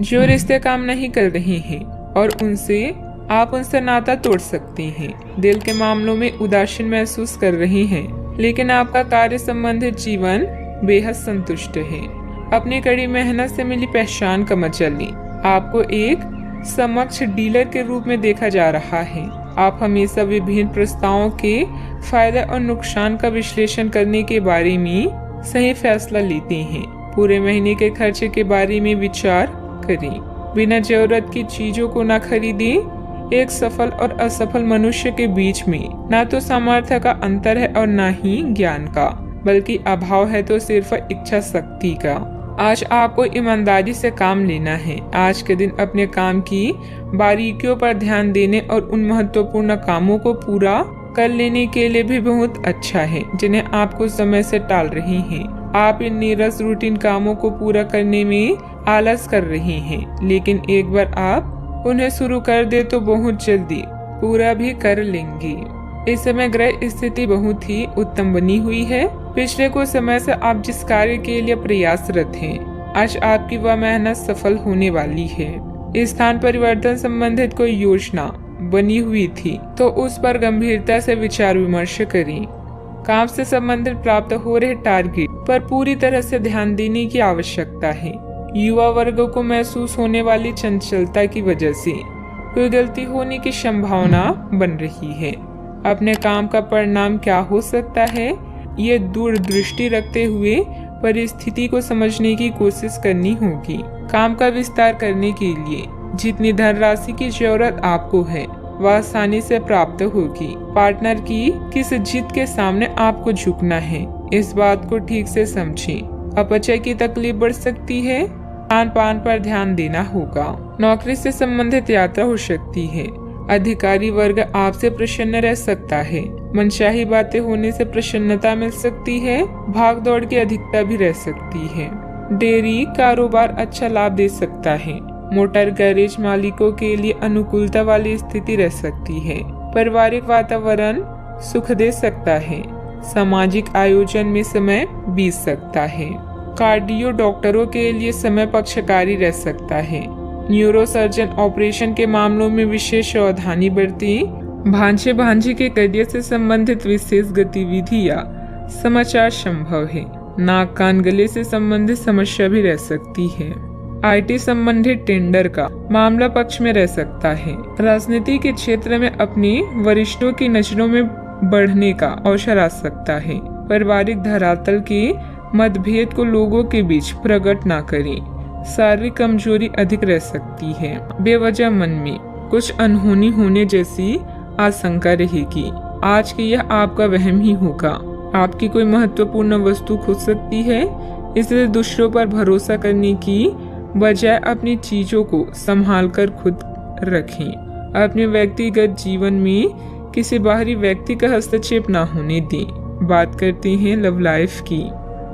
जो रिश्ते काम नहीं कर रहे हैं और आप उनसे नाता तोड़ सकते हैं। दिल के मामलों में उदासीन महसूस कर रहे हैं, लेकिन आपका कार्य संबंधित जीवन बेहद संतुष्ट है। अपनी कड़ी मेहनत से मिली पहचान का मजा लें। आपको एक समक्ष डीलर के रूप में देखा जा रहा है। आप हमेशा विभिन्न प्रस्तावों के फायदे और नुकसान का विश्लेषण करने के बारे में सही फैसला लेते हैं। पूरे महीने के खर्चे के बारे में विचार करें। बिना जरूरत की चीजों को न खरीदें। एक सफल और असफल मनुष्य के बीच में न तो सामर्थ्य का अंतर है और न ही ज्ञान का, बल्कि अभाव है तो सिर्फ इच्छा शक्ति का। आज आपको ईमानदारी से काम लेना है। आज के दिन अपने काम की बारीकियों पर ध्यान देने और उन महत्वपूर्ण कामों को पूरा कर लेने के लिए भी बहुत अच्छा है जिन्हें आप कुछ समय से टाल रहे हैं। आप इन नीरस रूटीन कामों को पूरा करने में आलस कर रहे हैं, लेकिन एक बार आप उन्हें शुरू कर दे तो बहुत जल्दी पूरा भी कर लेंगे। इस समय ग्रह स्थिति बहुत ही उत्तम बनी हुई है। पिछले कुछ समय से आप जिस कार्य के लिए प्रयासरत हैं, आज आपकी वह मेहनत सफल होने वाली है। स्थान परिवर्तन संबंधित कोई योजना बनी हुई थी तो उस पर गंभीरता से विचार विमर्श करें। काम से संबंधित प्राप्त हो रहे टारगेट पर पूरी तरह से ध्यान देने की आवश्यकता है। युवा वर्ग को महसूस होने वाली चंचलता की वजह से कोई गलती होने की संभावना बन रही है। अपने काम का परिणाम क्या हो सकता है, ये दूरदृष्टि रखते हुए परिस्थिति को समझने की कोशिश करनी होगी। काम का विस्तार करने के लिए जितनी धनराशि की जरूरत आपको है वह आसानी से प्राप्त होगी। पार्टनर की किस जिद के सामने आपको झुकना है, इस बात को ठीक से समझें। अपचय की तकलीफ बढ़ सकती है। खान पान पर ध्यान देना होगा। नौकरी से संबंधित यात्रा हो सकती है। अधिकारी वर्ग आपसे प्रसन्न रह सकता है। मनचाही बातें होने से प्रसन्नता मिल सकती है। भाग दौड़ की अधिकता भी रह सकती है। डेयरी कारोबार अच्छा लाभ दे सकता है। मोटर गैरेज मालिकों के लिए अनुकूलता वाली स्थिति रह सकती है। पारिवारिक वातावरण सुख दे सकता है। सामाजिक आयोजन में समय बीत सकता है। कार्डियो डॉक्टरों के लिए समय पक्षकारी रह सकता है। न्यूरोसर्जन ऑपरेशन के मामलों में विशेष सावधानी बरतें। भांजे भांजी के करियर से संबंधित विशेष गतिविधि या समाचार संभव है। नाक कान गले से संबंधित समस्या भी रह सकती है। आईटी संबंधित टेंडर का मामला पक्ष में रह सकता है। राजनीति के क्षेत्र में अपने वरिष्ठों की नजरों में बढ़ने का अवसर आ सकता है। पारिवारिक धरातल के मतभेद को लोगों के बीच प्रकट न करें। शारीरिक कमजोरी अधिक रह सकती है। बेवजह मन में कुछ अनहोनी होने जैसी आशंका रहेगी। आज की यह आपका वहम ही होगा। आपकी कोई महत्वपूर्ण वस्तु खो सकती है, इसलिए दूसरों पर भरोसा करने की बजाय अपनी चीजों को संभाल कर खुद रखें। अपने व्यक्तिगत जीवन में किसी बाहरी व्यक्ति का हस्तक्षेप न होने दें। बात करते हैं लव लाइफ की।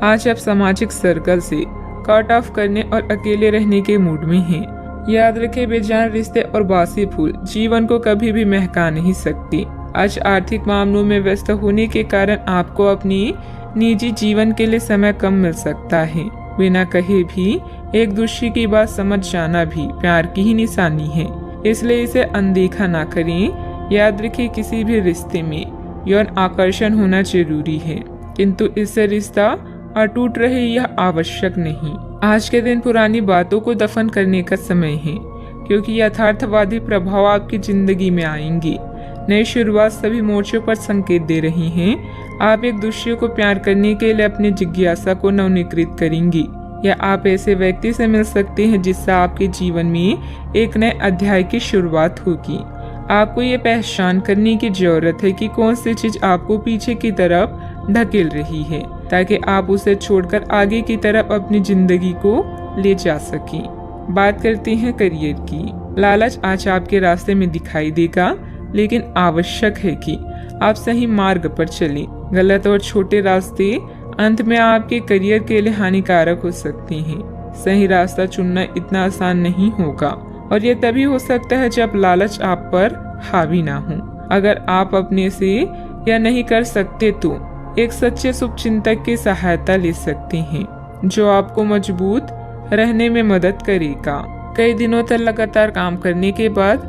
आज आप सामाजिक सर्कल से कट ऑफ करने और अकेले रहने के मूड में हैं। याद रखें, बेजान रिश्ते और बासी फूल जीवन को कभी भी महका नहीं सकती। आज आर्थिक मामलों में व्यस्त होने के कारण आपको अपनी निजी जीवन के लिए समय कम मिल सकता है। बिना कहे भी एक दूसरे की बात समझ जाना भी प्यार की ही निशानी है, इसलिए इसे अनदेखा ना करें। याद रखें, किसी भी रिश्ते में यौन आकर्षण होना जरूरी है, किंतु इससे रिश्ता अटूट रहे यह आवश्यक नहीं। आज के दिन पुरानी बातों को दफन करने का समय है, क्योंकि यथार्थवादी प्रभाव आपकी जिंदगी में आएंगे। नई शुरुआत सभी मोर्चों पर संकेत दे रही हैं। आप एक दूसरे को प्यार करने के लिए अपनी जिज्ञासा को नवनीकृत करेंगी, या आप ऐसे व्यक्ति से मिल सकते हैं जिससे आपके जीवन में एक नए अध्याय की शुरुआत होगी। आपको ये पहचान करने की जरूरत है कि कौन सी चीज आपको पीछे की तरफ ढकेल रही है, ताकि आप उसे छोड़कर आगे की तरफ अपनी जिंदगी को ले जा सकें। बात करते हैं करियर की। लालच आज आपके रास्ते में दिखाई देगा, लेकिन आवश्यक है कि आप सही मार्ग पर चलें। गलत और छोटे रास्ते अंत में आपके करियर के लिए हानिकारक हो सकते हैं। सही रास्ता चुनना इतना आसान नहीं होगा, और यह तभी हो सकता है जब लालच आप पर हावी ना हो। अगर आप अपने से यह नहीं कर सकते तो एक सच्चे शुभचिंतक की सहायता ले सकते हैं, जो आपको मजबूत रहने में मदद करेगा। कई दिनों तक लगातार काम करने के बाद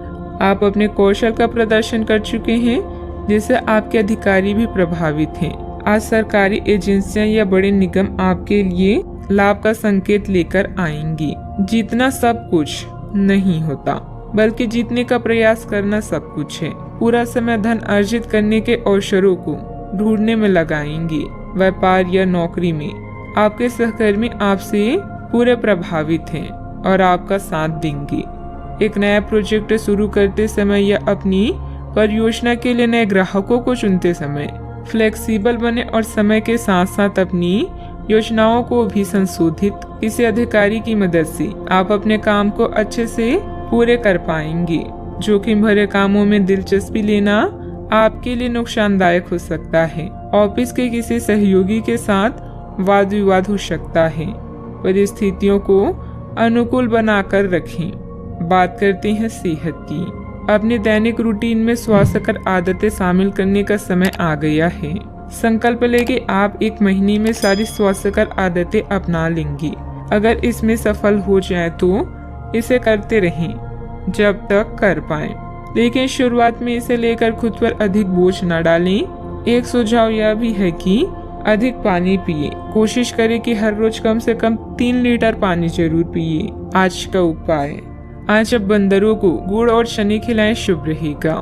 आप अपने कौशल का प्रदर्शन कर चुके हैं, जिससे आपके अधिकारी भी प्रभावित हैं। आज सरकारी एजेंसियां या बड़े निगम आपके लिए लाभ का संकेत लेकर आएंगी। जीतना सब कुछ नहीं होता, बल्कि जीतने का प्रयास करना सब कुछ है। पूरा समय धन अर्जित करने के अवसरों को ढूंढने में लगाएंगे। व्यापार या नौकरी में आपके सहकर्मी आपसे पूरे प्रभावित हैं और आपका साथ देंगे। एक नया प्रोजेक्ट शुरू करते समय या अपनी परियोजना के लिए नए ग्राहकों को चुनते समय फ्लेक्सिबल बने और समय के साथ साथ अपनी योजनाओं को भी संशोधित। किसी अधिकारी की मदद से आप अपने काम को अच्छे से पूरे कर पाएंगे। जोखिम भरे कामों में दिलचस्पी लेना आपके लिए नुकसानदायक हो सकता है। ऑफिस के किसी सहयोगी के साथ वाद विवाद हो सकता है। परिस्थितियों को अनुकूल बनाकर रखें। बात करते हैं सेहत की। अपने दैनिक रूटीन में स्वास्थ्यकर आदतें शामिल करने का समय आ गया है। संकल्प लें कि आप एक महीने में सारी स्वास्थ्यकर आदतें अपना लेंगे। अगर इसमें सफल हो जाए तो इसे करते रहें जब तक कर पाएं, लेकिन शुरुआत में इसे लेकर खुद पर अधिक बोझ न डालें। एक सुझाव यह भी है कि अधिक पानी पिए। कोशिश करें कि हर रोज कम से कम 3 लीटर पानी जरूर पिए। आज का उपाय, आज अब बंदरों को गुड़ और शनी खिलाएं, शुभ रहेगा।